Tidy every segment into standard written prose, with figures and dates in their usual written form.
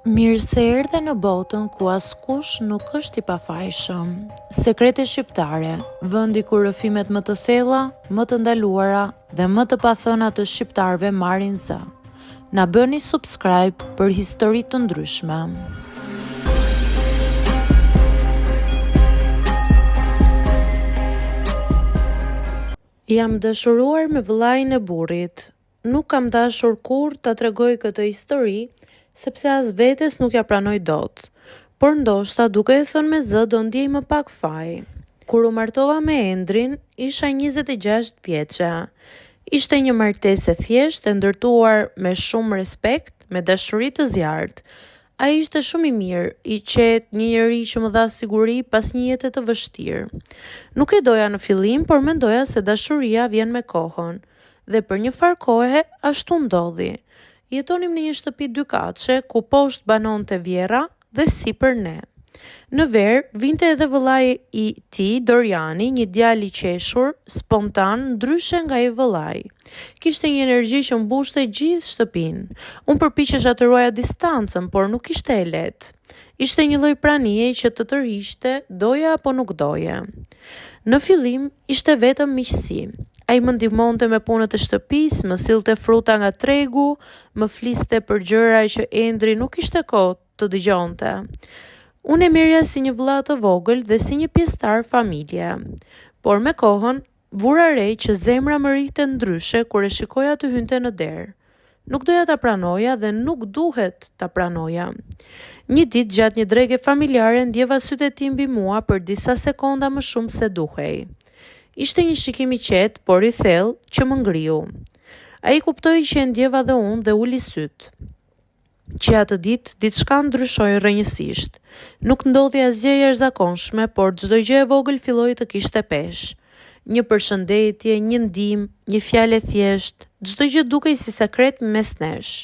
Mirë se erdhe në botën ku askush nuk është i pafajshëm. Sekrete shqiptare, vendi ku rrëfimet më të thella, më të ndaluara dhe më të pathëna të shqiptarëve marrin zë. Na bëni subscribe për histori të ndryshme. Jam dashuruar me vëllain e burrit. Nuk kam dashur kur ta tregoj këtë histori, sepse as vetes nuk ja pranoj dot, por ndoshta duke e thënë me zë do ndjej më pak faj. Kur u martova me Endrin, isha 26 vjeçe. Ishte një martesë e thjeshtë, e ndërtuar me shumë respekt, me dashuri të zjarrt. Ai ishte shumë i mirë, i qetë, një njeri që më dha siguri pas një jete të vështirë. Nuk e doja në fillim, por mendoja se dashuria vjen me kohën, dhe për një farë kohe ashtu ndodhi. Jetonim në një shtëpi dykatëshe, ku poshtë banonte vjera dhe sipër ne. Në verë, vinte edhe vëllai i tij, Doriani, një djalë i qeshur, spontan, ndryshe nga i vëllai. Kishte një energji që mbushte gjithë shtëpinë. Unë përpiqesha të ruaja distancën, por nuk ishte e lehtë. Ishte një lloj pranie që të tërhiqte, doja apo nuk doje. Në fillim, ishte vetëm miqësi. Ai më ndihmonte me punët e shtëpisë, më sillte fruta nga tregu, më fliste për gjëra që Endri nuk ishte kohë të dëgjonte. Unë e merrja si një vëlla të vogël dhe si një pjesëtar familje. Por me kohën, vura re që zemra më rrihte ndryshe kur e shikoja të hynte në derë. Nuk doja ta pranoja dhe nuk duhet ta pranoja. Një ditë gjatë një drege familjare ndjeva sytë e tij mbi mua për disa sekonda më shumë se duhej. Ishte një shikim i qetë, por i thellë, që më ngriu. Ai kuptoi që e ndjeva dhe unë dhe uli syt. Që atë ditë, diçka ndryshoi rrënjësisht. Nuk ndodhi asgjë e jashtëzakonshme, por çdo gjë e vogël filloi të kishte peshë. Një përshëndetje, një ndihmë, një fjalë e thjeshtë, çdo gjë dukej si sekret mes nesh.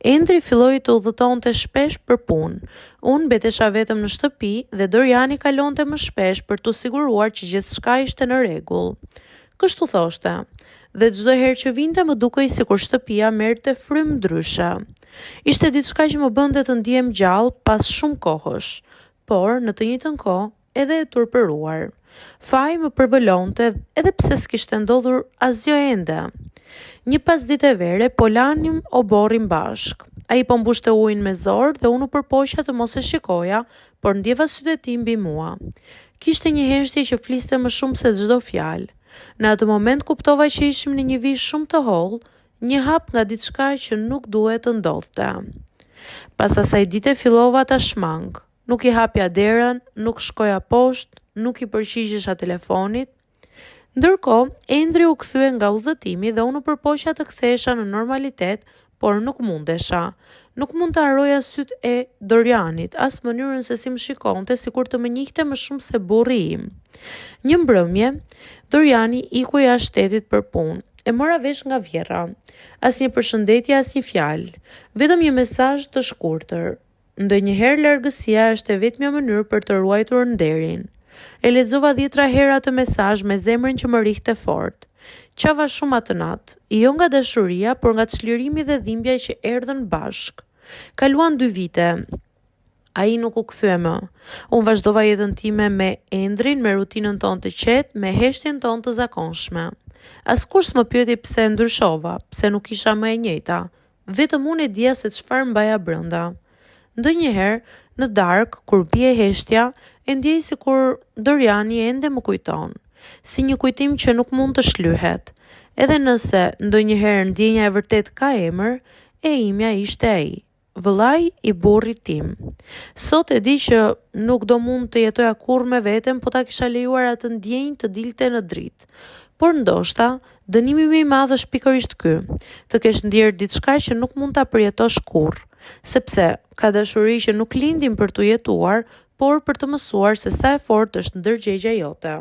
Endri filloi të udhëtonte shpesh për punë. Unë mbetesha vetëm në shtëpi dhe Doriani kalonte më shpesh për t'u siguruar që gjithçka ishte në rregull. Kështu thoshte. Dhe çdo herë që vinte më dukej sikur shtëpia merrte frymë ndryshe. Ishte diçka që më bënte të ndihem gjallë pas shumë kohësh, por në të njëjtën kohë edhe e turpëruar. Faji më përbëlonte edhe pse s'kishte ndodhur asgjë ende. Një pasditë e vere, po lanim o borrim bashk. Ai po mbushte ujin me zor dhe unë u përpoqja të mos e shikoja, por ndjeva sytë e tij mbi mua. Kishte një heshtje që fliste më shumë se çdo fjalë. Në atë moment kuptova që ishim në një vizh shumë të hollë, një hap nga diçka që nuk duhet të ndodhte. Pas asaj dite fillova ta shmang. Nuk i hapja derën, nuk shkoja poshtë, nuk i përqiqesha telefonit. Ndërkohë, Endri u kthye nga udhëtimi dhe unë u përpoqja të kthehesha në normalitet, por nuk mundesha. Nuk mund të harroja sytë e Dorianit, as mënyrën se si më shikonte, sikur të më njihte më shumë se burri im. Një mbrëmje, Doriani iku jashtë shtetit për punë. E mora vesh nga vjera. Asnjë përshëndetje, asnjë fjalë. Vetëm një mesazh të shkurtër. Ndonjëherë largësia është e vetmja mënyrë për të ruajtur nderin. E lexova 10 herë atë mesazh me zemrën që më rrihte fort. Qava shumë atë natë, jo nga dashuria, por nga çlirimi dhe dhimbja që erdhën bashk. Kaluan 2 vite. Ai nuk u kthye më. Unë vazhdova jetën time me Endrin, me rutinën tonë të qetë, me heshtjen tonë të zakonshme. Askush s'më pyeti pse ndryshova, pse nuk isha më e njëjta. Vetëm unë e dija se çfarë mbaja brenda. Ndonjëherë, në darkë, kur bie heshtja, e ndjej sikur Doriani ende më kujton, si një kujtim që nuk mund të shlyhet. Edhe nëse ndonjëherë ndjenja e vërtet ka emër, e imja ishte ai, vëllai i burrit tim. Sot e di që nuk do mund të jetoja kurrë me veten, po ta kisha lejuar atë ndjenjë të dilte në dritë. Por ndoshta, dënimi më i madh është pikërisht ky, të kesh ndjerë diçka që nuk mund ta përjetosh kurrë, sepse ka dashuri që nuk lindin për t'u jetuar, por për të mësuar se sa e fortë është ndërgjegja jote.